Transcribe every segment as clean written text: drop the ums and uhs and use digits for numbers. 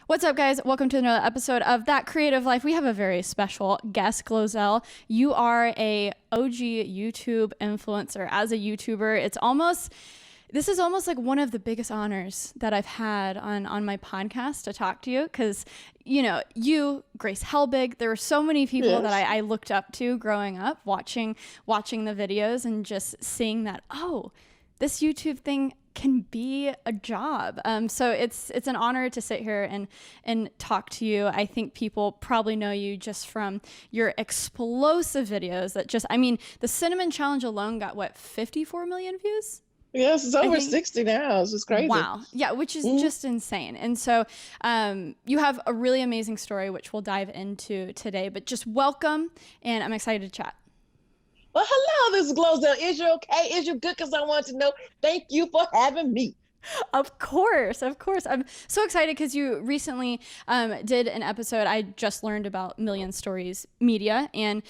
What's up, guys? Welcome to another episode of That Creative Life. We have a very special guest, GloZell. You are a OG YouTube influencer. As a YouTuber, this is almost like one of the biggest honors that I've had on my podcast to talk to you, because you, Grace Helbig, there were so many people that I looked up to growing up, watching the videos and just seeing that, oh, this YouTube thing can be a job. So it's an honor to sit here and talk to you. I think people probably know you just from your explosive videos the cinnamon challenge alone got 54 million views? Yes, it's over 60 now. It's just crazy. Wow. Yeah, which is just insane. And so you have a really amazing story, which we'll dive into today, but just welcome. And I'm excited to chat. Well, hello, this is GloZell. Is you okay? Is you good? Because I want to know. Thank you for having me. Of course. I'm so excited because you recently did an episode. I just learned about Million Stories Media, and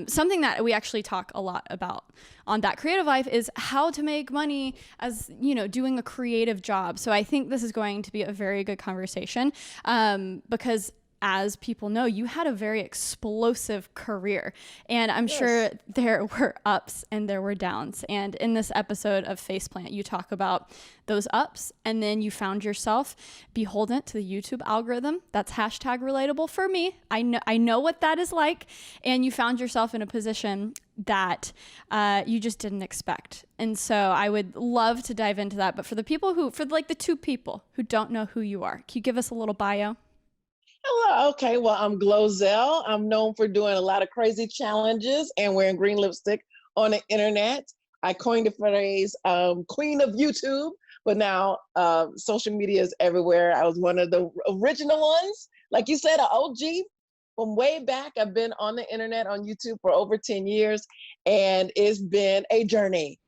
something that we actually talk a lot about on That Creative Life is how to make money as, doing a creative job. So I think this is going to be a very good conversation because as people know, you had a very explosive career, and I'm sure there were ups and there were downs. And in this episode of Faceplant, you talk about those ups, and then you found yourself beholden to the YouTube algorithm. That's hashtag relatable for me. I know what that is like. And you found yourself in a position that you just didn't expect. And so I would love to dive into that. But for the two people who don't know who you are, can you give us a little bio? Hello. Okay. Well, I'm GloZell. I'm known for doing a lot of crazy challenges and wearing green lipstick on the internet. I coined the phrase queen of YouTube, but now social media is everywhere. I was one of the original ones. Like you said, an OG from way back. I've been on the internet on YouTube for over 10 years, and it's been a journey.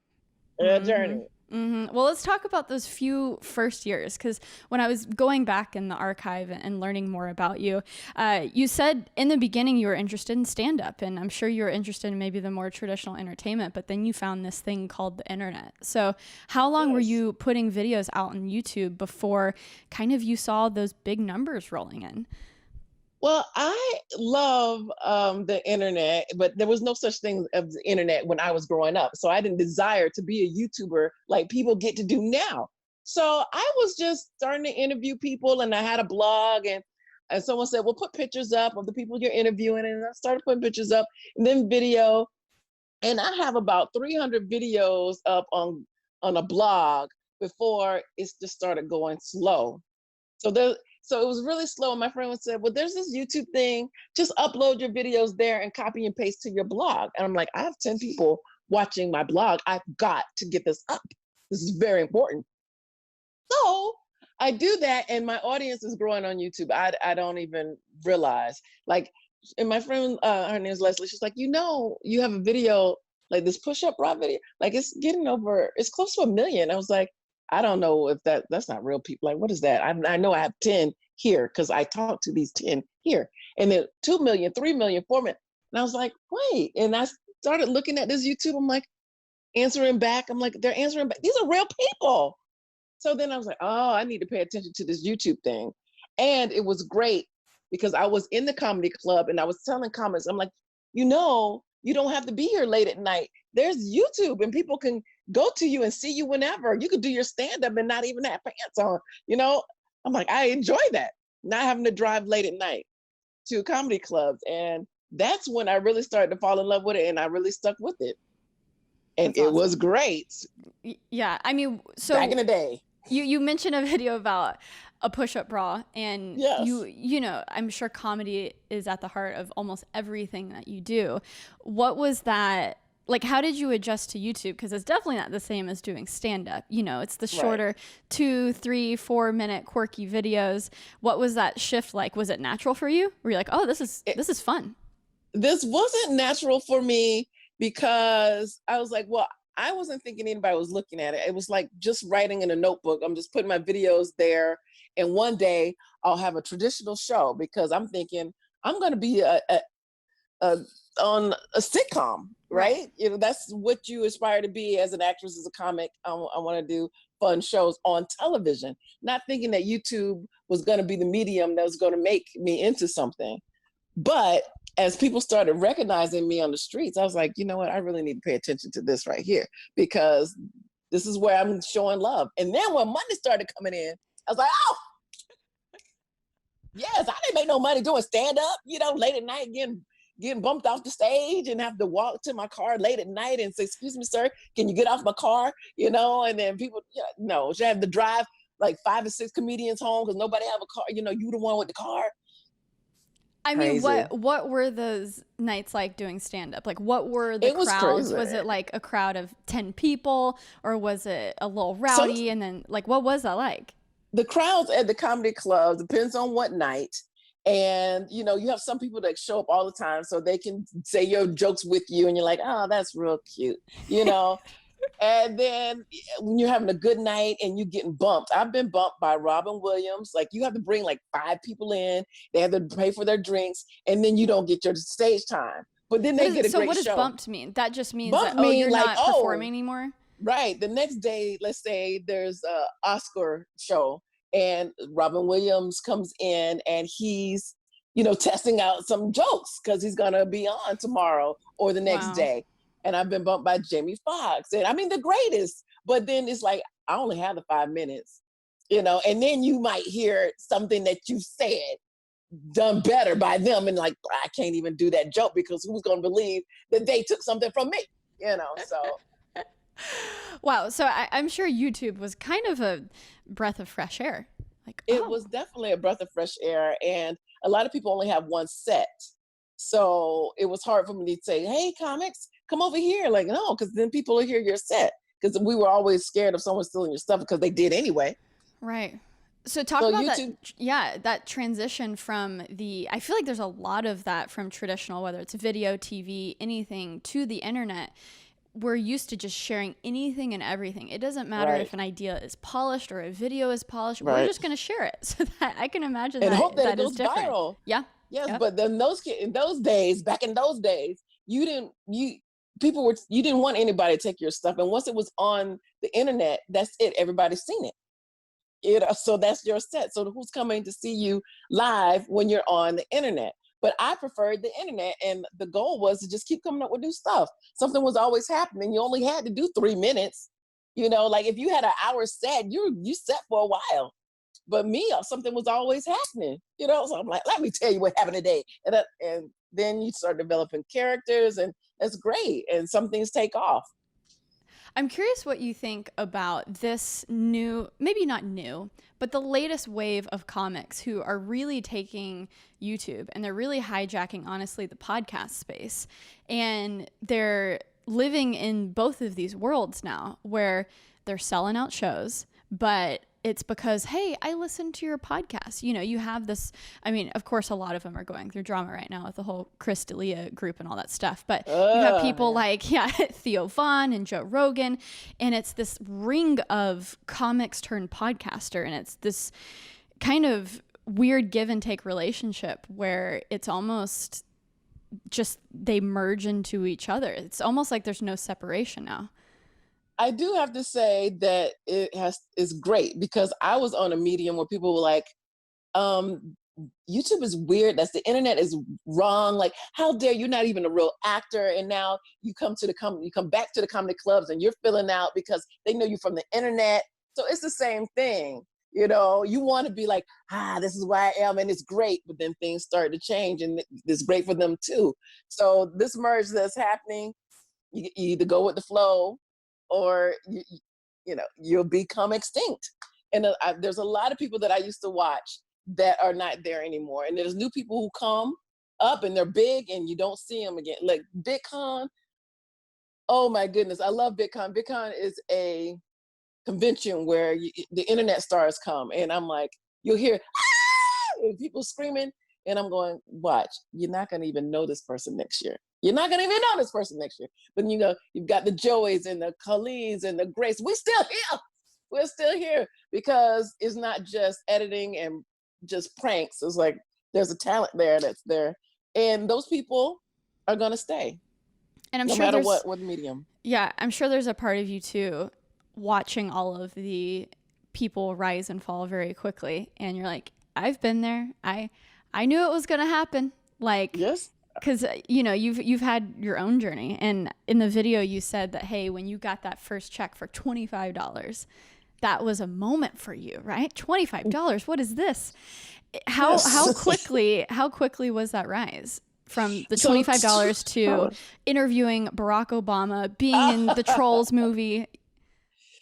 Well, let's talk about those few first years, because when I was going back in the archive and learning more about you, you said in the beginning you were interested in stand-up, and I'm sure you were interested in maybe the more traditional entertainment, but then you found this thing called the internet. So how long were you putting videos out on YouTube before kind of you saw those big numbers rolling in? Well, I love the internet, but there was no such thing as the internet when I was growing up. So I didn't desire to be a YouTuber like people get to do now. So I was just starting to interview people, and I had a blog, and someone said, well, put pictures up of the people you're interviewing. And I started putting pictures up, and then video. And I have about 300 videos up on a blog before it just started going slow. So it was really slow. And my friend would say, well, there's this YouTube thing, just upload your videos there and copy and paste to your blog. And I'm like, I have 10 people watching my blog. I've got to get this up. This is very important. So I do that, and my audience is growing on YouTube. I don't even realize. And my friend, her name is Leslie, she's like, you have a video, like this push-up bra video, like it's close to 1 million. I was like, I don't know if that's not real people. Like, what is that? I know I have 10 here because I talked to these 10 here. And then 2 million, 3 million, 4 million. And I was like, wait. And I started looking at this YouTube. I'm like, answering back. I'm like, they're answering back. These are real people. So then I was like, oh, I need to pay attention to this YouTube thing. And it was great because I was in the comedy club and I was telling comics, I'm like, you don't have to be here late at night. There's YouTube, and people can go to you and see you whenever. You could do your stand-up and not even have pants on. I'm like, I enjoy that, not having to drive late at night to comedy clubs. And that's when I really started to fall in love with it, and I really stuck with it. And that's awesome. It was great. Yeah, I mean, so back in the day. You mentioned a video about a push-up bra, and yes. I'm sure comedy is at the heart of almost everything that you do. What was that like? How did you adjust to YouTube? Because it's definitely not the same as doing stand-up. It's the shorter 2, 3, 4 minute quirky videos. What was that shift like? Was it natural for you? Were you like, oh, this is fun? This wasn't natural for me because I was like, well, I wasn't thinking anybody was looking at it. It was like just writing in a notebook. I'm just putting my videos there. And one day I'll have a traditional show because I'm thinking I'm going to be on a sitcom, right? That's what you aspire to be as an actress, as a comic. I want to do fun shows on television, not thinking that YouTube was going to be the medium that was going to make me into something. But as people started recognizing me on the streets, I was like, you know what? I really need to pay attention to this right here, because this is where I'm showing love. And then when money started coming in, I was like, oh, yes, I didn't make no money doing stand up, late at night, getting bumped off the stage and have to walk to my car late at night and say, excuse me, sir, can you get off my car? And then people, no, she had to drive like 5 or 6 comedians home because nobody have a car. You the one with the car. I mean, what were those nights like doing stand up? Like, what were the crowds? Was it like a crowd of 10 people, or was it a little rowdy? And then, like, what was that like? The crowds at the comedy clubs depends on what night. And, you have some people that show up all the time so they can say your jokes with you. And you're like, oh, that's real cute, And then when you're having a good night and you're getting bumped, I've been bumped by Robin Williams. Like, you have to bring like 5 people in. They have to pay for their drinks, and then you don't get your stage time. But then they get a great show. So what does bumped mean? That just means that, you're like, not performing anymore? Right. The next day, let's say there's an Oscar show and Robin Williams comes in and he's, testing out some jokes because he's going to be on tomorrow or the next day. And I've been bumped by Jamie Foxx. And I mean, the greatest. But then it's like, I only have the 5 minutes, and then you might hear something that you said done better by them. And like, I can't even do that joke because who's going to believe that they took something from me, so. Wow. So I'm sure YouTube was kind of a breath of fresh air. Like, it was definitely a breath of fresh air. And a lot of people only have one set. So it was hard for me to say, hey, comics, come over here. Like, no, because then people will hear your set. Because we were always scared of someone stealing your stuff because they did anyway. Right. So talk about YouTube. That transition from I feel like there's a lot of that from traditional, whether it's video, TV, anything, to the internet. We're used to just sharing anything and everything. It doesn't matter if an idea is polished or a video is polished. Right. We're just going to share it. So that I can imagine and hope that it goes viral. Yeah. Yes, yep. But then back in those days, you didn't want anybody to take your stuff. And once it was on the internet, that's it. Everybody's seen it. So that's your set. So who's coming to see you live when you're on the internet? But I preferred the internet, and the goal was to just keep coming up with new stuff. Something was always happening. You only had to do 3 minutes. Like if you had an hour set, you set for a while. But something was always happening. So I'm like, let me tell you what happened today. And then you start developing characters, and that's great. And some things take off. I'm curious what you think about this new, maybe not new, but the latest wave of comics who are really taking YouTube and they're really hijacking, honestly, the podcast space. And they're living in both of these worlds now where they're selling out shows, but it's because, hey, I listened to your podcast. You have this, I mean, of course, a lot of them are going through drama right now with the whole Chris D'Elia group and all that stuff. But you have people like, Theo Vaughn and Joe Rogan. And it's this ring of comics turned podcaster. And it's this kind of weird give and take relationship where it's almost just they merge into each other. It's almost like there's no separation now. I do have to say that is great, because I was on a medium where people were like, YouTube is weird. The internet is wrong. Like, how dare you're not even a real actor. And now you come back to the comedy clubs and you're filling out because they know you from the internet. So it's the same thing. You want to be like, this is why I am. And it's great. But then things start to change, and it's great for them too. So this merge that's happening, you either go with the flow, or you'll become extinct. And there's a lot of people that I used to watch that are not there anymore. And there's new people who come up and they're big and you don't see them again. Like BitCon. Oh my goodness. I love BitCon. BitCon is a convention where the internet stars come, and I'm like, you'll hear and people screaming, and I'm going, watch, you're not going to even know this person next year. You're not going to even know this person next year. But you've got the Joeys and the Colleens and the Grace. We're still here. We're still here because it's not just editing and just pranks. It's like there's a talent there that's there. And those people are going to stay. And I'm no sure matter what medium. Yeah, I'm sure there's a part of you too. watching all of the people rise and fall very quickly, and you're like, I've been there. I knew it was going to happen. Like, Yes. because you've had your own journey, and in the video you said that, hey, when you got that first check for $25, that was a moment for you, right? $25, what is this? How quickly was that rise from the $25 to interviewing Barack Obama, being in the Trolls movie?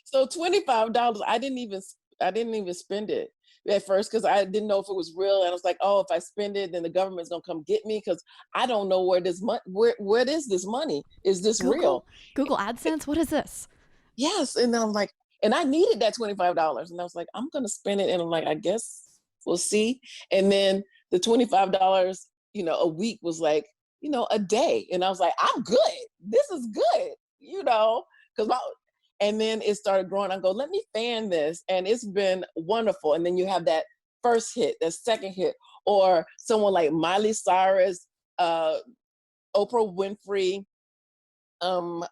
So $25, I didn't even spend it at first because I didn't know if it was real. And I was like, oh, if I spend it, then the government's gonna come get me because I don't know where this money. Where is this money? Is this real? Google AdSense? What is this? Yes. And then I'm like, and I needed that $25, and I was like, I'm gonna spend it. And I'm like, I guess we'll see. And then the $25, a week was like, a day. And I was like, I'm good. This is good, because and then it started growing. I go, let me fan this. And it's been wonderful. And then you have that first hit, that second hit, or someone like Miley Cyrus, Oprah Winfrey, Rihanna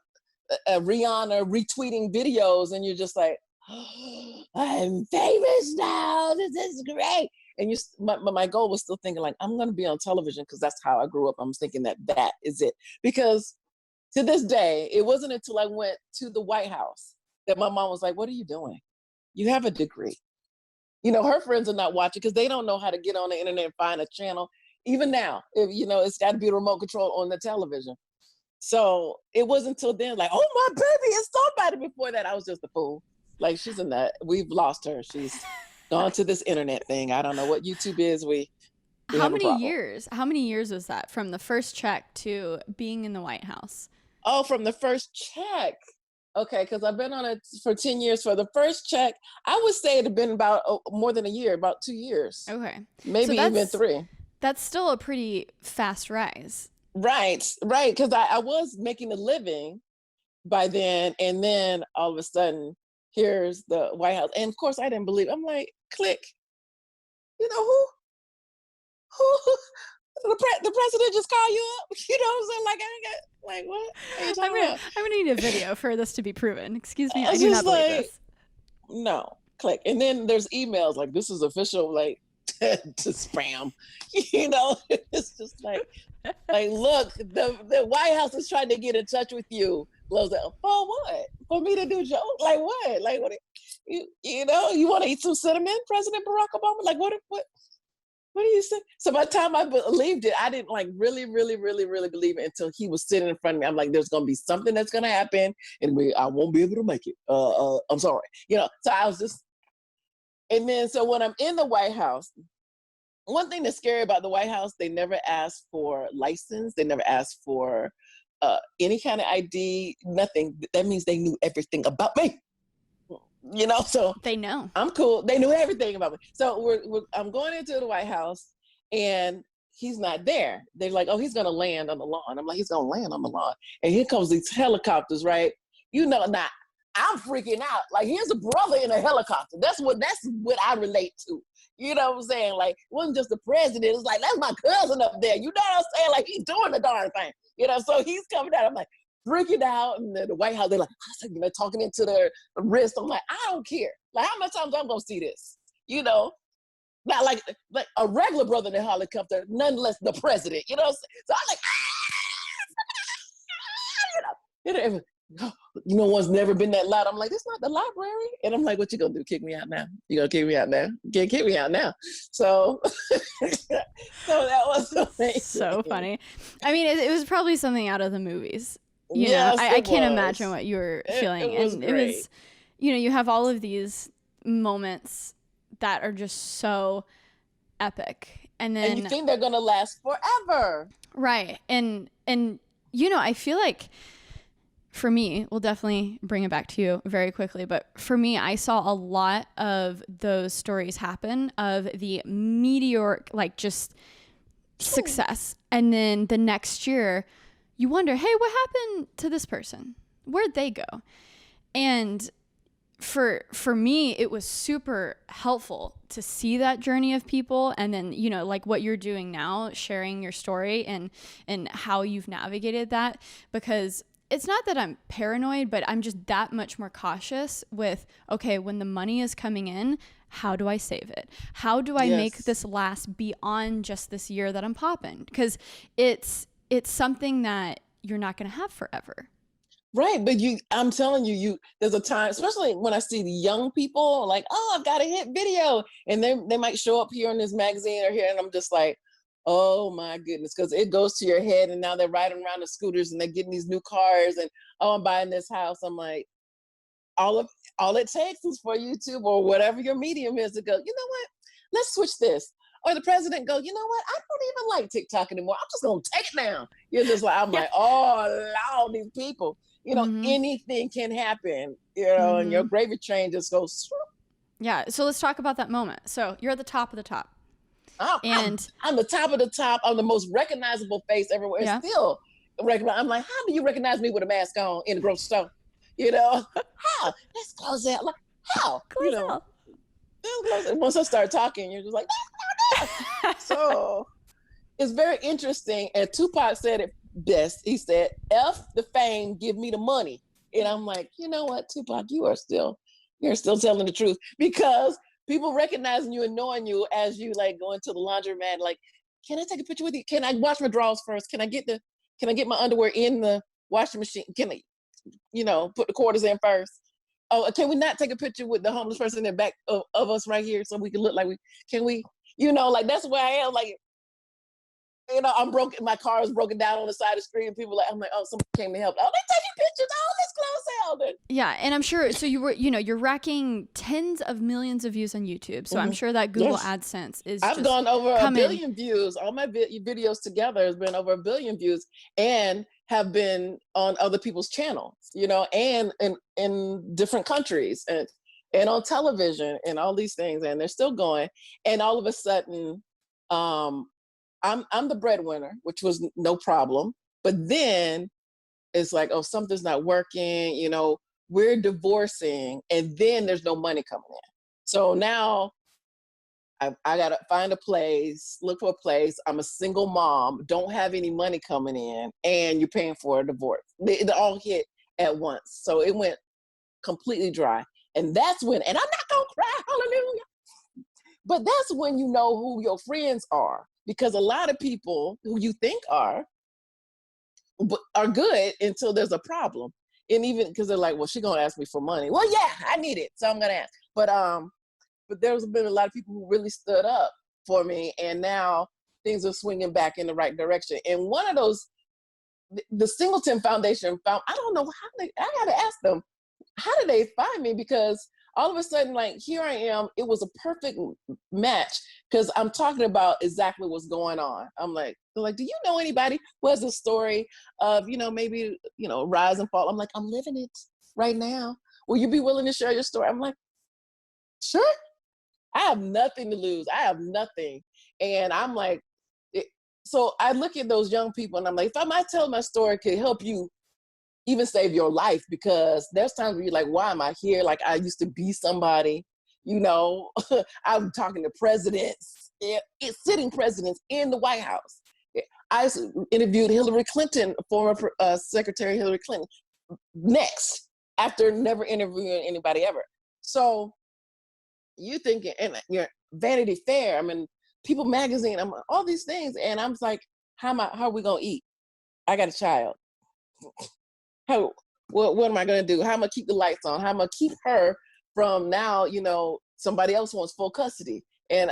retweeting videos. And you're just like, oh, I'm famous now. This is great. And my goal was still thinking like, I'm going to be on television because that's how I grew up. I'm thinking that is it. Because to this day, it wasn't until I went to the White House that my mom was like, what are you doing? You have a degree. Her friends are not watching because they don't know how to get on the internet and find a channel. Even now, it's got to be a remote control on the television. So it wasn't until then like, oh, my baby is somebody. Before that, I was just a fool. Like, she's in that. We've lost her. She's gone to this internet thing. I don't know what YouTube is. How many years? How many years was that from the first check to being in the White House? Oh, from the first check. Okay, because I've been on it for 10 years. For the first check, I would say it had been about more than a year, about 2 years. Okay. Maybe even 3. That's still a pretty fast rise. Right. Because I was making a living by then. And then all of a sudden, here's the White House. And of course, I didn't believe it. I'm like, click. Who? The president just called you up? What I'm saying? Like, I ain't got, like, what are you talking about? I'm gonna need a video for this to be proven. Excuse me, I do not believe this. No, click. And then there's emails like, this is official, like, to spam. It's just like, look, the White House is trying to get in touch with you. GloZell, for what? For me to do jokes? Like what? Like what? You want to eat some cinnamon, President Barack Obama? Like what do you say? So by the time I believed it, I didn't like really, really, really, really believe it until he was sitting in front of me. I'm like, there's going to be something that's going to happen and I won't be able to make it. I'm sorry. So I was just, and then, so when I'm in the White House, one thing that's scary about the White House, they never ask for license. They never ask for any kind of ID, nothing. That means they knew everything about me. So they know I'm cool. They knew everything about me. So I'm going into the White House and he's not there. They're like, oh, he's going to land on the lawn. I'm like, he's going to land on the lawn. And here comes these helicopters, right? Now I'm freaking out. Like, here's a brother in a helicopter. That's what I relate to. You know what I'm saying? Like, it wasn't just the president. It was like, that's my cousin up there. You know what I'm saying? Like, he's doing the darn thing. So he's coming out. I'm like, freaking out. And then the White House, they're like, talking into their wrist. I'm like, I don't care. Like, how much times I'm going to see this? Not like a regular brother in a helicopter, nonetheless the president. So I'm like, one's never been that loud. I'm like, this not the library. And I'm like, what you gonna do? Kick me out now? You gonna kick me out now? You can't kick me out now. So, so that was amazing. So funny. I mean, it was probably something out of the movies. Yes, I can't imagine what you were feeling. It was great. You have all of these moments that are just so epic. And then you think they're gonna last forever. Right. And I feel like, for me, we'll definitely bring it back to you very quickly, but for me, I saw a lot of those stories happen of the meteoric, like, just success. And then the next year, you wonder, hey, what happened to this person? Where'd they go? And for me, it was super helpful to see that journey of people. And then, like what you're doing now, sharing your story and how you've navigated that, because it's not that I'm paranoid, but I'm just that much more cautious with, okay, when the money is coming in, how do I save it? How do I make this last beyond just this year that I'm popping? Because it's something that you're not going to have forever. Right, but I'm telling you, there's a time, especially when I see the young people like, oh, I've got a hit video, and they might show up here in this magazine or here, and I'm just like, oh my goodness, because it goes to your head, and now they're riding around the scooters and they're getting these new cars, and oh, I'm buying this house. I'm like, all it takes is for YouTube or whatever your medium is to go, you know what? Let's switch this. Or the president go, you know what? I don't even like TikTok anymore. I'm just gonna take it down. You're just like, I'm like, oh, allow these people. Anything can happen, and your gravy train just goes. Yeah. So let's talk about that moment. So you're at the top of the top. I'm the top of the top. I'm the most recognizable face everywhere. Yeah. Still recognize. I'm like, how do you recognize me with a mask on in the grocery store? How? Let's close that. Like, how? GloZell. Once I start talking, you're just like, no. So it's very interesting. And Tupac said it best. He said, F the fame, give me the money. And I'm like, you know what, Tupac, you're still telling the truth, because people recognizing you and knowing you as you like go into the laundromat, like, can I take a picture with you? Can I wash my drawers first? Can I get my underwear in the washing machine? Can I, put the quarters in first? Oh, can we not take a picture with the homeless person in the back of us right here so we can look like like that's where I am. Like, I'm broken. My car is broken down on the side of the street, and people I'm like, oh, someone came to help. Oh, they taking pictures. Oh, let's close out. Yeah, and I'm sure. So you're racking tens of millions of views on YouTube. So I'm sure that Google AdSense is. I've gone over 1 billion views. All my videos together has been over 1 billion views, and have been on other people's channels. And in different countries, and on television, and all these things, and they're still going. And all of a sudden, I'm the breadwinner, which was no problem. But then it's like, oh, something's not working. We're divorcing, and then there's no money coming in. So now I gotta find a place, look for a place. I'm a single mom, don't have any money coming in, and you're paying for a divorce. It all hit at once. So it went completely dry. And that's when, and I'm not gonna cry, hallelujah. But that's when you know who your friends are. Because a lot of people who you think are good until there's a problem. And even because they're like, well, she's going to ask me for money. Well, yeah, I need it, so I'm going to ask. But there's been a lot of people who really stood up for me, and now things are swinging back in the right direction. And one of those, the Singleton Foundation found, I don't know how I got to ask them, how did they find me? Because all of a sudden, like, here I am, it was a perfect match, because I'm talking about exactly what's going on. I'm like, they're like, do you know anybody who has a story of, maybe, rise and fall? I'm like, I'm living it right now. Will you be willing to share your story? I'm like, sure. I have nothing to lose. I have nothing. And I'm like, so I look at those young people, and I'm like, if I might tell my story, it could help you even save your life, because there's times where you're like, why am I here? Like, I used to be somebody, I'm talking to presidents, sitting presidents in the White House. I interviewed Hillary Clinton, former Secretary Hillary Clinton, next, after never interviewing anybody ever. So you thinking, and Vanity Fair, I mean, People Magazine, all these things. And I'm like, how are we going to eat? I got a child. What am I going to do? How am I keep the lights on? How am I keep her from now, somebody else wants full custody? And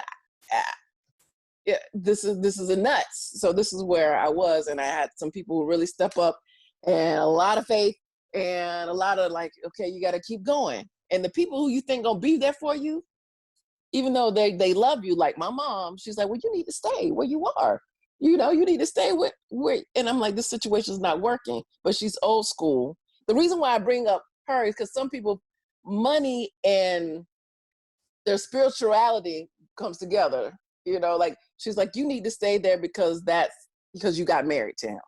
this is a nuts. So this is where I was. And I had some people who really step up, and a lot of faith, and a lot of like, okay, you got to keep going. And the people who you think going to be there for you, even though they love you, like my mom, she's like, well, you need to stay where you are. You need to stay where, and I'm like, this situation is not working, but she's old school. The reason why I bring up her is because some people, money and their spirituality comes together, like she's like, you need to stay there because you got married to him.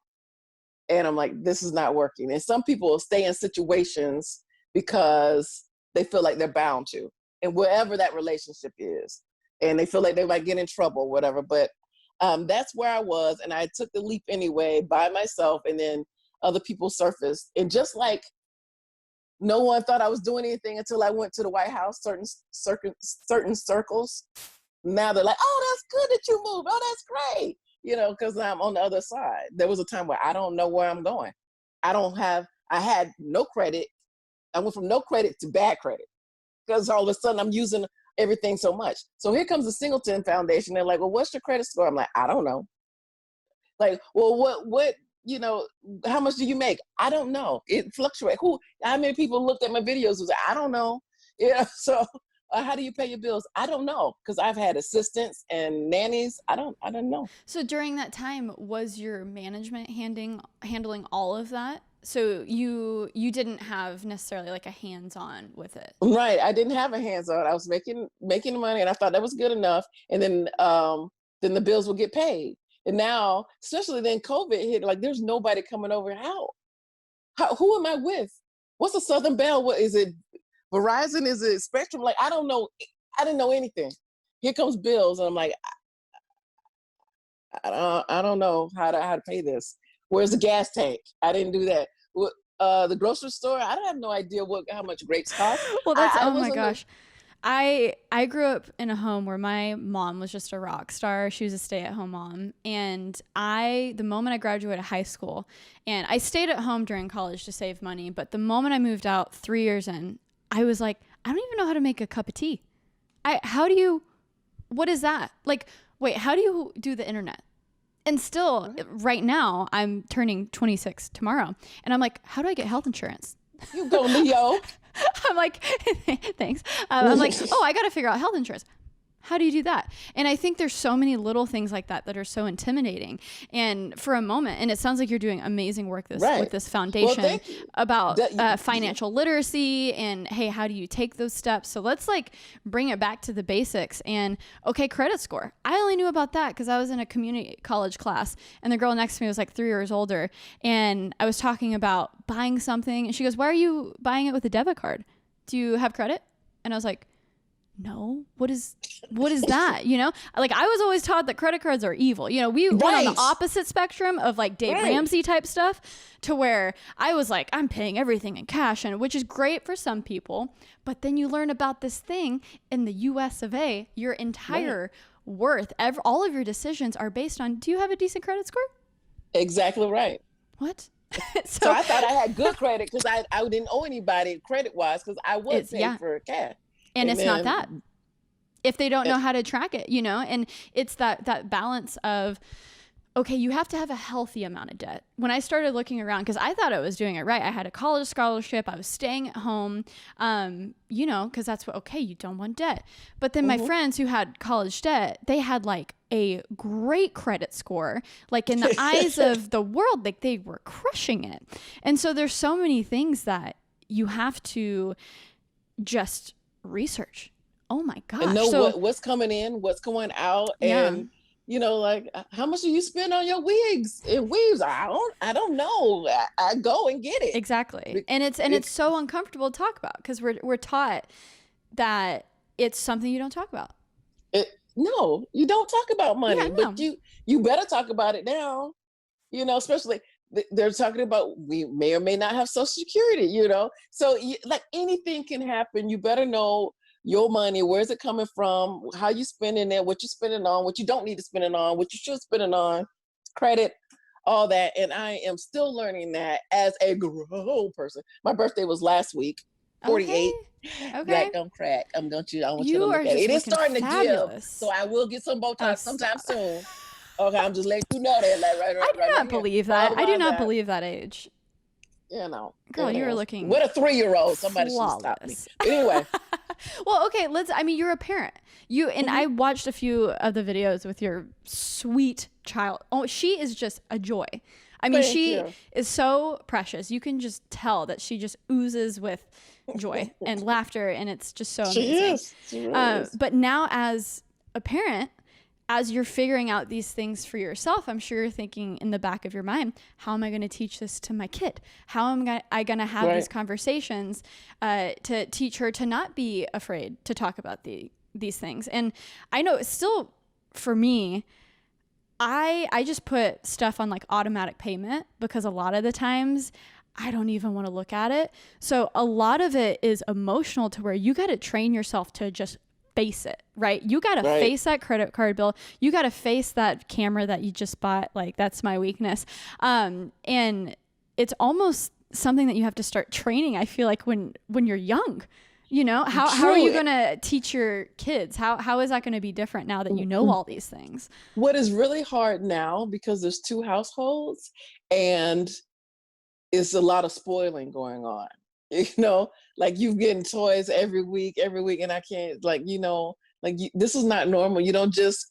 And I'm like, this is not working. And some people stay in situations because they feel like they're bound to, and wherever that relationship is, and they feel like they might get in trouble, whatever. But that's where I was, and I took the leap anyway by myself. And then other people's surface. And just like no one thought I was doing anything until I went to the White House, certain circles, now they're like, oh, that's good that you moved. Oh, that's great. Because I'm on the other side. There was a time where I don't know where I'm going. I had no credit. I went from no credit to bad credit because all of a sudden I'm using everything so much. So here comes the Singleton Foundation. They're like, well, what's your credit score? I'm like, I don't know. Like, well, what, how much do you make? I don't know. It fluctuates. How many people looked at my videos was like, I don't know. So how do you pay your bills? I don't know, because I've had assistants and nannies. I don't know. So during that time, was your management handling all of that? So you didn't have necessarily like a hands-on with it. Right. I didn't have a hands-on. I was making the money, and I thought that was good enough. And then the bills would get paid. And now, especially then COVID hit, like there's nobody coming over. Who am I with? What's a Southern Bell? What is it? Verizon? Is it Spectrum? Like, I don't know. I didn't know anything. Here comes bills, and I'm like, I don't know how to pay this. Where's the gas tank? I didn't do that. The grocery store, I don't have no idea how much grapes cost. Well, oh my gosh. I grew up in a home where my mom was just a rock star. She was a stay-at-home mom. And the moment I graduated high school, and I stayed at home during college to save money, but the moment I moved out 3 years in, I was like, I don't even know how to make a cup of tea. What is that? Like, wait, how do you do the internet? And still, right now, I'm turning 26 tomorrow. And I'm like, how do I get health insurance? You go, Leo. I'm like, thanks. I'm like, oh, I got to figure out health insurance. How do you do that? And I think there's so many little things like that are so intimidating. And for a moment, and it sounds like you're doing amazing work with this foundation about financial literacy and, hey, how do you take those steps? So let's like bring it back to the basics. And okay, credit score. I only knew about that because I was in a community college class, and the girl next to me was like 3 years older. And I was talking about buying something, and she goes, why are you buying it with a debit card? Do you have credit? And I was like, no, what is that? Like I was always taught that credit cards are evil. We went on the opposite spectrum of like Dave Ramsey type stuff, to where I was like, I'm paying everything in cash, and which is great for some people. But then you learn about this thing in the US of A, your entire worth, all of your decisions are based on, do you have a decent credit score? Exactly right. What? So I thought I had good credit because I didn't owe anybody credit wise because I was paying for cash. And it's not that. If they don't know how to track it, and it's that balance of, okay, you have to have a healthy amount of debt. When I started looking around, because I thought I was doing it right. I had a college scholarship. I was staying at home, because that's you don't want debt. But then my friends who had college debt, they had like a great credit score, like in the eyes of the world, like they were crushing it. And so there's so many things that you have to just research. Oh my gosh. And know what's coming in, what's going out, and like how much do you spend on your wigs and weaves? I don't know. I go and get it. Exactly. And it's so uncomfortable to talk about because we're taught that it's something you don't talk about. No, you don't talk about money, but you better talk about it now. Especially they're talking about we may or may not have Social Security, so like anything can happen. You better know your money, where's it coming from, how you spending it, what you're spending on, what you don't need to spend it on, what you should spend it on, credit, all that. And I am still learning that as a grown person. My birthday was last week, 48. Okay. Black don't crack. I want you to look at it. It is starting to give, so I will get some Botox sometime soon. Okay, I'm just letting you know that. Like, I do not believe that. I do not believe that age. Girl, you were looking with a 3-year-old. Somebody should stop me. Anyway. Well, okay, you're a parent. And I watched a few of the videos with your sweet child. Oh, she is just a joy. I mean, she is so precious. You can just tell that she just oozes with joy and laughter, and it's just so amazing. She is. But now as a parent, as you're figuring out these things for yourself, I'm sure you're thinking in the back of your mind, how am I going to teach this to my kid? How am I going to have these conversations to teach her to not be afraid to talk about these things? And I know it's still, for me, I just put stuff on like automatic payment because a lot of the times I don't even want to look at it. So a lot of it is emotional to where you got to train yourself to just face it, right? You got to face that credit card bill. You got to face that camera that you just bought. Like, that's my weakness. And it's almost something that you have to start training, I feel like, when you're young. You know, how are you going to teach your kids? How is that going to be different now that you know all these things? What is really hard now, because there's 2 households and it's a lot of spoiling going on. You know, like you getting toys every week, and I can't, like, you know, like this is not normal. You don't just,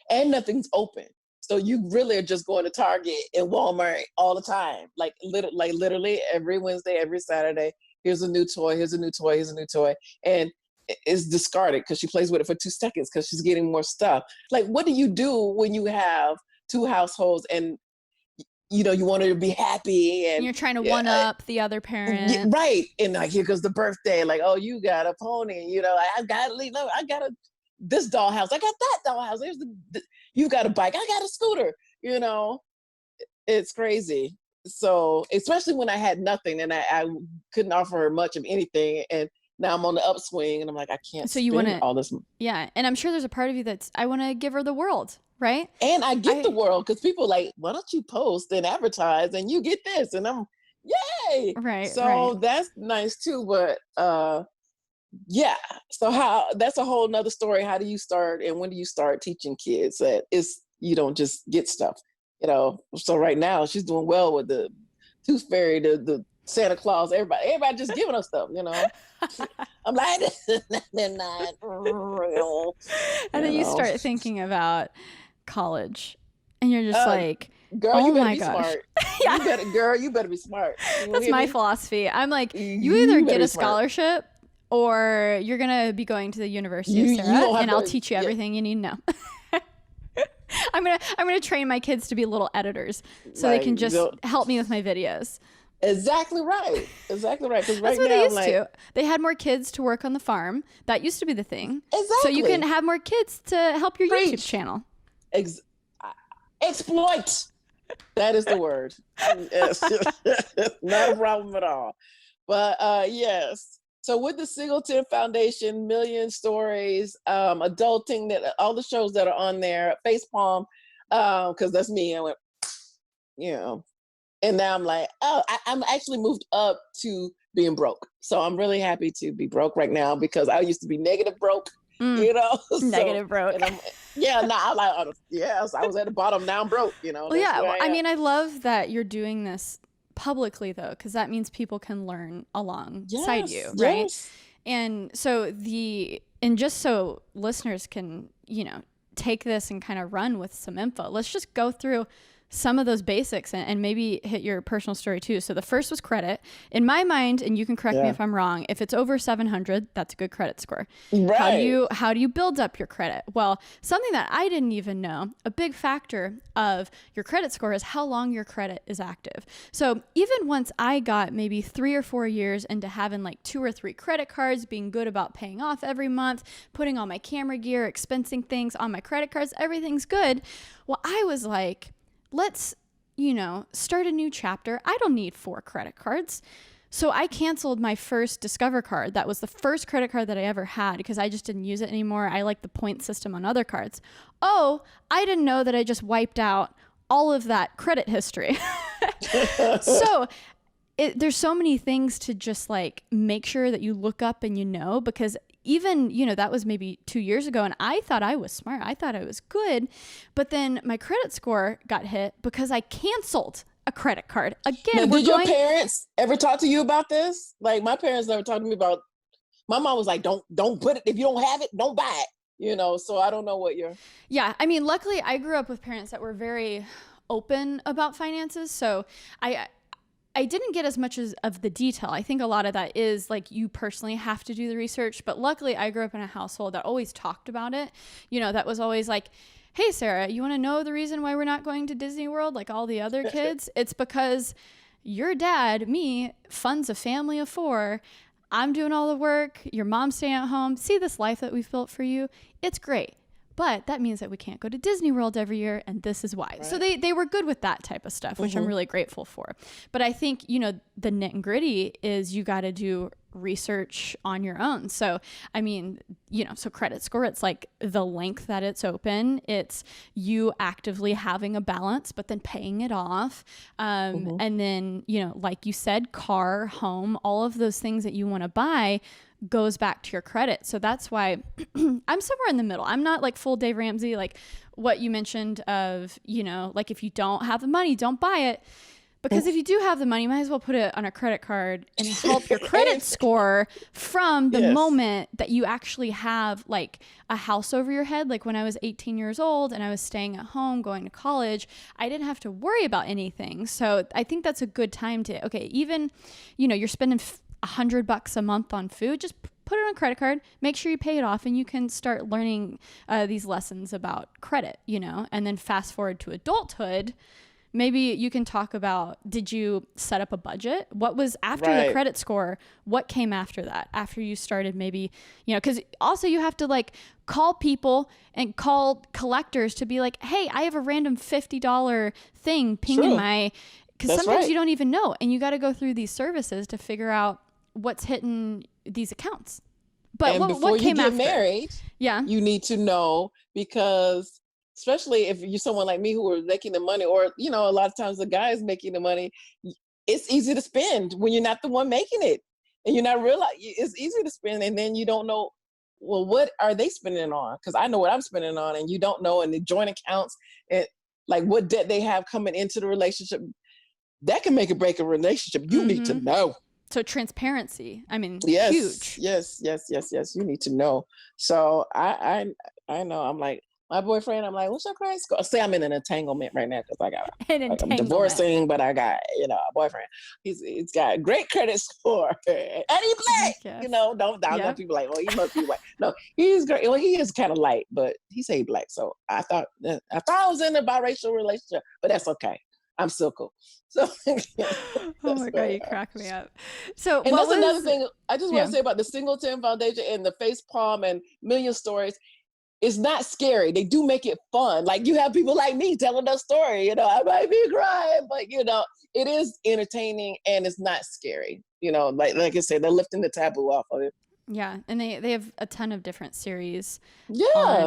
and nothing's open. So you really are just going to Target and Walmart all the time. Like literally every Wednesday, every Saturday, here's a new toy, here's a new toy, here's a new toy. And it's discarded because she plays with it for 2 seconds because she's getting more stuff. Like, what do you do when you have 2 households and, you know, you want her to be happy and you're trying to one up the other parent. Yeah, right. And like, here goes the birthday. Like, oh, you got a pony, you know, I got this dollhouse. I got that dollhouse. There's you got a bike. I got a scooter, you know, it's crazy. So, especially when I had nothing and I couldn't offer her much of anything. And now I'm on the upswing and I'm like, I can't spend all this. Yeah. And I'm sure there's a part of you I want to give her the world. Right. And I get the world because people like, why don't you post and advertise and you get this? And I'm, yay. Right. So that's nice too. But yeah. So that's a whole nother story. How do you start and when do you start teaching kids that you don't just get stuff, you know? So right now she's doing well with the Tooth Fairy, the Santa Claus, everybody just giving us stuff, you know? I'm like, they're not real. And then you start thinking about college and you're just like, girl, oh you better my be gosh. smart. You better be smart. That's my philosophy. I'm like, you either get a scholarship or you're going to be going to the University of Sara and I'll teach you everything you need to know. I'm going to train my kids to be little editors so they can just help me with my videos. Exactly right. Exactly right. Because right That's what now, they used to. They had more kids to work on the farm. That used to be the thing. Exactly. So you can have more kids to help your YouTube channel. Exploit. That is the word. Not a problem at all. But yes. So with the Singleton Foundation, Million Stories, Adulting, that all the shows that are on there, Facepalm, because that's me. I went, you know. And now I'm like, oh, I'm actually moved up to being broke. So I'm really happy to be broke right now because I used to be negative broke, you know? Negative broke. And I'm like, oh, yes, I was at the bottom. Now I'm broke, you know? Well, yeah. Well, I mean, I love that you're doing this publicly, though, because that means people can learn alongside you, right? Yes. And so and just so listeners can, you know, take this and kind of run with some info, let's just go through some of those basics and maybe hit your personal story too. So the first was credit. In my mind, and you can correct me if I'm wrong, if it's over 700, that's a good credit score. Right. How do you build up your credit? Well, something that I didn't even know, a big factor of your credit score is how long your credit is active. So even once I got maybe 3 or 4 years into having like 2 or 3 credit cards, being good about paying off every month, putting all my camera gear, expensing things on my credit cards, everything's good. Well, I was like, let's, you know, start a new chapter. I don't need 4 credit cards. So I canceled my first Discover card. That was the first credit card that I ever had because I just didn't use it anymore. I like the point system on other cards. Oh, I didn't know that I just wiped out all of that credit history. So there's so many things to just like make sure that you look up and you know, because even, you know, that was maybe 2 years ago and I thought I was smart. I thought I was good. But then my credit score got hit because I canceled a credit card. Again, now, did your parents ever talk to you about this? Like my parents never talked to me about, my mom was like, don't put it, if you don't have it, don't buy it, you know? So I don't know what you're. Yeah. I mean, luckily I grew up with parents that were very open about finances. So I didn't get as much of the detail. I think a lot of that is like you personally have to do the research, but luckily I grew up in a household that always talked about it. You know, that was always like, hey, Sarah, you want to know the reason why we're not going to Disney World like all the other kids? It's because your dad, me, funds a family of 4. I'm doing all the work. Your mom's staying at home. See this life that we've built for you? It's great. but that means that we can't go to Disney World every year, and this is why. Right. So they were good with that type of stuff, which I'm really grateful for. But I think, you know, the nit and gritty is you got to do research on your own. So, I mean, you know, so credit score, it's like the length that it's open, it's you actively having a balance, but then paying it off. And then, you know, like you said, car, home, all of those things that you want to buy goes back to your credit. So that's why I'm somewhere in the middle. I'm not like full Dave Ramsey, like what you mentioned of, you know, like if you don't have the money, don't buy it. Because if you do have the money, you might as well put it on a credit card and help your credit score from the moment that you actually have like a house over your head. Like when I was 18 years old and I was staying at home going to college, I didn't have to worry about anything. So I think that's a good time to, okay, even, you know, you're spending $100 a month on food, just put it on a credit card, make sure you pay it off, and you can start learning these lessons about credit, you know, and then fast forward to adulthood. Maybe you can talk about, did you set up a budget? What was after the credit score? What came after that? After you started maybe, you know, because also you have to like call people and call collectors to be like, hey, I have a random $50 thing pinging my, because sometimes you don't even know. And you got to go through these services to figure out what's hitting these accounts. But and before you get married, you need to know, because especially if you're someone like me who are making the money, or, you know, a lot of times the guy is making the money, it's easy to spend when you're not the one making it. And you're not realizing it's easy to spend. And then you don't know, well, what are they spending it on? Because I know what I'm spending on, and you don't know. And the joint accounts and like what debt they have coming into the relationship, that can make or break a relationship. You need to know. So transparency, I mean, huge. Yes. You need to know. So I know. I'm like, my boyfriend, I'm like, what's your credit score? Say I'm in an entanglement right now because I got I'm divorcing, but I got, you know, a boyfriend. He's got a great credit score, and he black. Yes. You know, don't people like, oh, he must be white. No, he's great. Well, he is kind of light, but he say black. So I thought I was in a biracial relationship, but that's okay. I'm still cool. So oh my God, you crack me up. So and that's another thing I just want to say about the Singleton Foundation and the Face Palm and Million Stories. It's not scary. They do make it fun. Like you have people like me telling their story, you know, I might be crying, but you know, it is entertaining and it's not scary. You know, like I said, they're lifting the taboo off of it. Yeah, and they have a ton of different series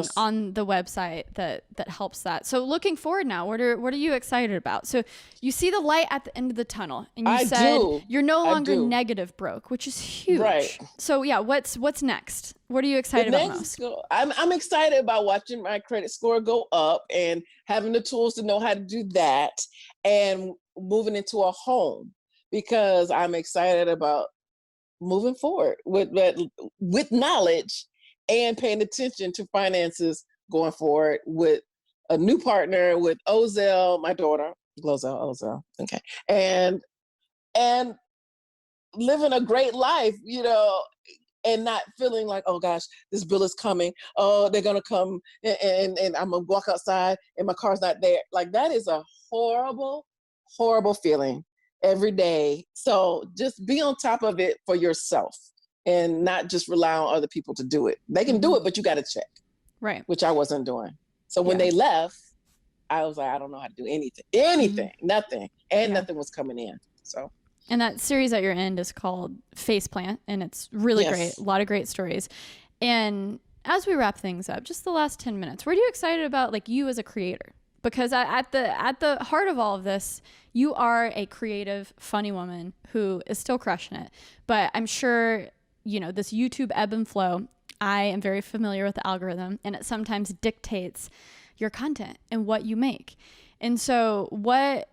on the website that helps that. So looking forward now, what are you excited about? So you see the light at the end of the tunnel, and you said you're no longer negative broke, which is huge. Right. So yeah, what's next? What are you excited about most? I'm excited about watching my credit score go up and having the tools to know how to do that, and moving into a home, because I'm excited about moving forward with knowledge and paying attention to finances going forward with a new partner, with Ozell, my daughter, GloZell, okay, and living a great life, you know, and not feeling like, oh gosh, this bill is coming. Oh, they're gonna come and I'm gonna walk outside and my car's not there. Like that is a horrible, horrible feeling every day. So just be on top of it for yourself and not just rely on other people to do it. They can do it, but you got to check. Right. Which I wasn't doing. So when they left, I was like, I don't know how to do anything, nothing. And nothing was coming in. So. And that series at your end is called Faceplant, and it's really great. A lot of great stories. And as we wrap things up, just the last 10 minutes, what are you excited about, like you as a creator? Because at the heart of all of this, you are a creative, funny woman who is still crushing it. But I'm sure, you know, this YouTube ebb and flow, I am very familiar with the algorithm, and it sometimes dictates your content and what you make. And so what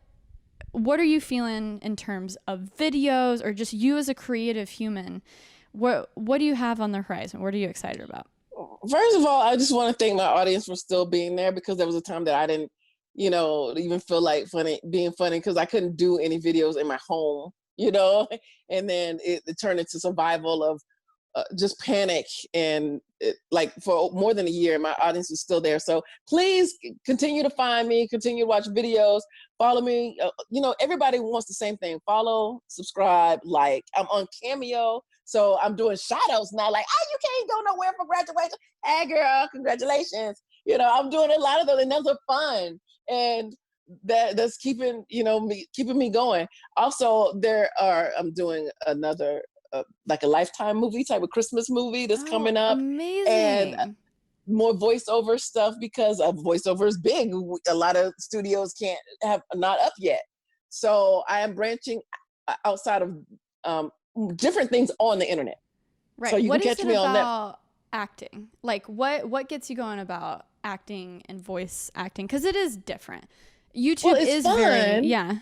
are you feeling in terms of videos, or just you as a creative human? What do you have on the horizon? What are you excited about? First of all, I just want to thank my audience for still being there, because there was a time that I didn't, you know, even feel like being funny, because I couldn't do any videos in my home, you know, and then it turned into survival of just panic. And like for more than a year, my audience is still there. So please continue to find me, continue to watch videos, follow me. You know, everybody wants the same thing. Follow, subscribe, like. I'm on Cameo. So I'm doing shout outs now, like, oh, you can't go nowhere for graduation. Hey girl, congratulations. I'm doing a lot of those, and those are fun. And that's keeping, keeping me going. Also, I'm doing another, like a Lifetime movie type of Christmas movie that's coming Oh, up. And amazing. more voiceover stuff because voiceover is big. A lot of studios have not up yet. So I am branching outside of different things on the internet. Right. So you What can is catch it me on that. about acting? Like what gets you going about acting and voice acting? Because it is different. Well, YouTube it's is fun. yeah.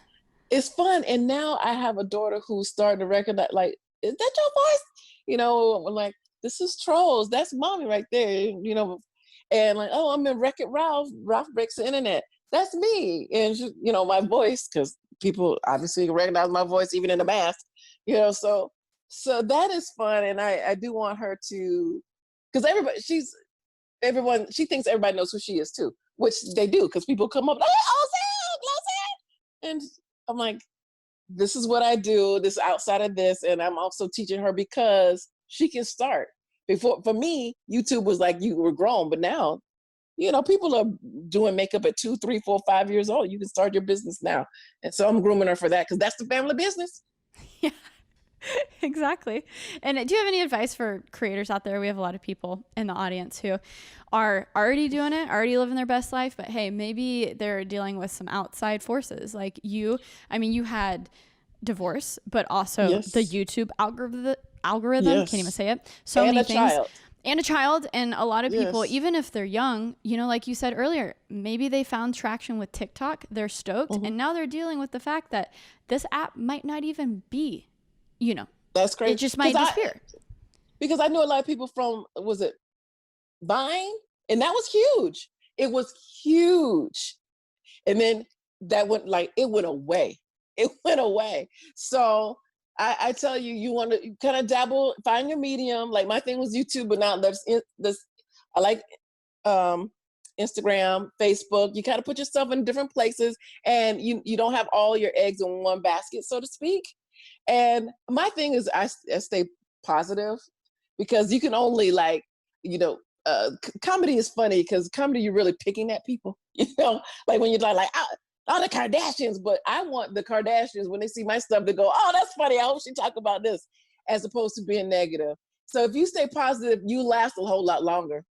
It's fun. And now I have a daughter who's starting to recognize, like, is that your voice? I'm like, this is Trolls. That's mommy right there, And like, oh, I'm in Wreck-It Ralph. Ralph Breaks the Internet. That's me. And, my voice, because people obviously recognize my voice even in the mask, so that is fun. And I do want her to, because she thinks everybody knows who she is too, which they do, because people come up like, oh, Sam, and I'm like, this is what I do. This outside of this, and I'm also teaching her because she can start. Before, for me, YouTube was like you were grown, but now, people are doing makeup at 2, 3, 4, 5 years old. You can start your business now, and so I'm grooming her for that because that's the family business. Yeah. Exactly. And do you have any advice for creators out there? We have a lot of people in the audience who are already doing it, already living their best life, but hey, maybe they're dealing with some outside forces like you. I mean, you had divorce, but also Yes. the YouTube algorithm, Yes. can't even say it. So and many a things. Child. And a child. And a lot of people, Yes. even if they're young, like you said earlier, maybe they found traction with TikTok, they're stoked, and now they're dealing with the fact that this app might not even be, That's crazy. it just might disappear. Because I knew a lot of people from, was it Vine? And that was huge. It was huge. And then it went away. It went away. So I tell you, you want to kind of dabble, find your medium. Like my thing was YouTube, but now I like Instagram, Facebook. You kind of put yourself in different places, and you don't have all your eggs in one basket, so to speak. And my thing is I stay positive, because you can only comedy is funny, because comedy, you're really picking at people, like when you're like, oh, the Kardashians, but I want the Kardashians, when they see my stuff, to go, oh, that's funny, I hope she talk about this, as opposed to being negative. So if you stay positive, you last a whole lot longer.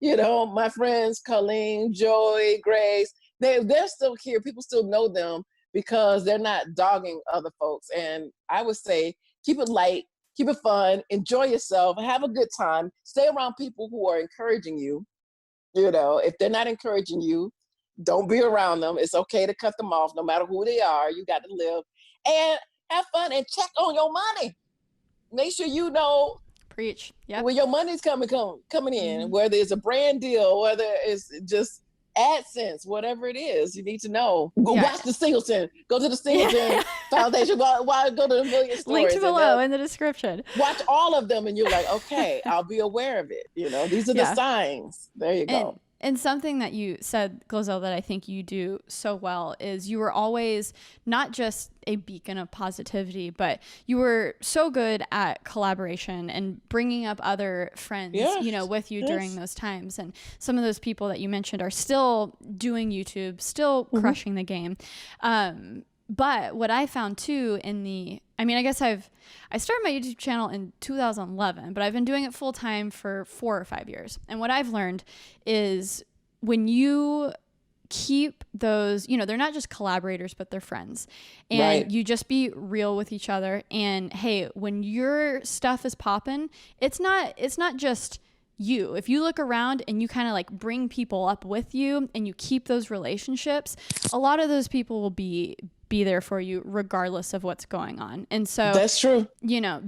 My friends, Colleen, Joy, Grace, they're still here. People still know them because they're not dogging other folks. And I would say, keep it light, keep it fun, enjoy yourself, have a good time, stay around people who are encouraging you. If they're not encouraging you, don't be around them. It's okay to cut them off, no matter who they are. You got to live and have fun, and check on your money. Make sure you know Preach. Yeah. where your money's coming in, whether it's a brand deal, whether it's just AdSense, whatever it is, you need to know. Watch the Singleton. Go to the Singleton Foundation. Why go to the Million Stories? Linked below in the description. Watch all of them, and you're like, okay, I'll be aware of it. These are the signs. There you go. And something that you said, GloZell, that I think you do so well is you were always not just a beacon of positivity, but you were so good at collaboration and bringing up other friends, with you during those times. And some of those people that you mentioned are still doing YouTube, still crushing the game. But what I found too I guess I started my YouTube channel in 2011, but I've been doing it full time for 4 or 5 years. And what I've learned is when you keep those, they're not just collaborators, but they're friends. And you just be real with each other. And hey, when your stuff is popping, it's not just you. If you look around and you kind of like bring people up with you and you keep those relationships, a lot of those people will be there for you regardless of what's going on. And so that's true.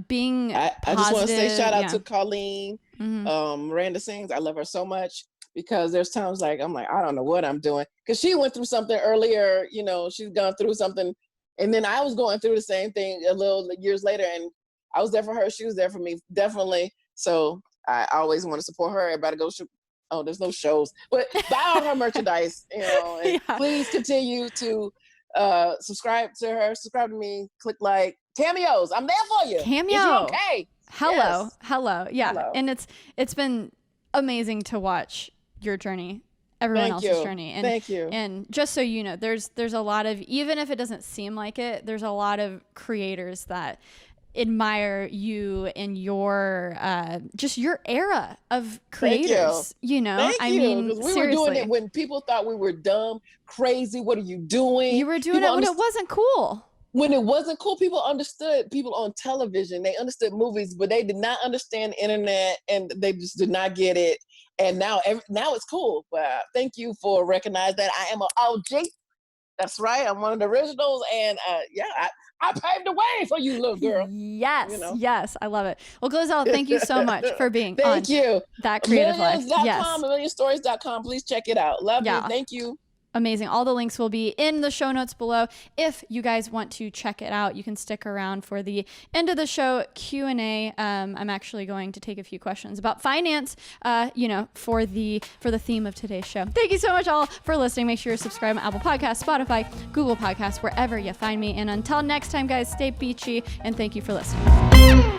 Being I just want to say shout out to Colleen, Miranda Sings. I love her so much, because there's times like I'm like, I don't know what I'm doing, because she went through something earlier. She's gone through something, and then I was going through the same thing a little years later, and I was there for her. She was there for me, definitely. So I always want to support her. Everybody go there's no shows, but buy all her merchandise, and please continue to subscribe to her, subscribe to me, click like, cameos, I'm there for you. Cameo. Is you okay? Hello. Yeah. Hello. And it's been amazing to watch your journey everyone Thank else's you. journey. And Thank you. And just so you know, there's a lot of, even if it doesn't seem like it, there's a lot of creators that admire you and your just your era of creators. You know, Thank I you. mean, Because we seriously, were doing it when people thought we were dumb, crazy. What are you doing? you were doing People it when it wasn't cool. When it wasn't cool, people understood. People on television, they understood movies, but they did not understand the internet, and they just did not get it. And now it's cool. But thank you for recognizing that I am an OG. That's right. I'm one of the originals, and I paved the way for you, little girl. Yes, You know? yes, I love it. Well, GloZell, thank you so much for being Thank you. That Creative Life. Millions.com, millionstories.com. Please check it out. Love you. Thank you. Amazing. All the links will be in the show notes below. If you guys want to check it out, you can stick around for the end of the show Q&A. I'm actually going to take a few questions about finance, for the theme of today's show. Thank you so much all for listening. Make sure you subscribe on Apple Podcasts, Spotify, Google Podcasts, wherever you find me. And until next time, guys, stay beachy, and thank you for listening.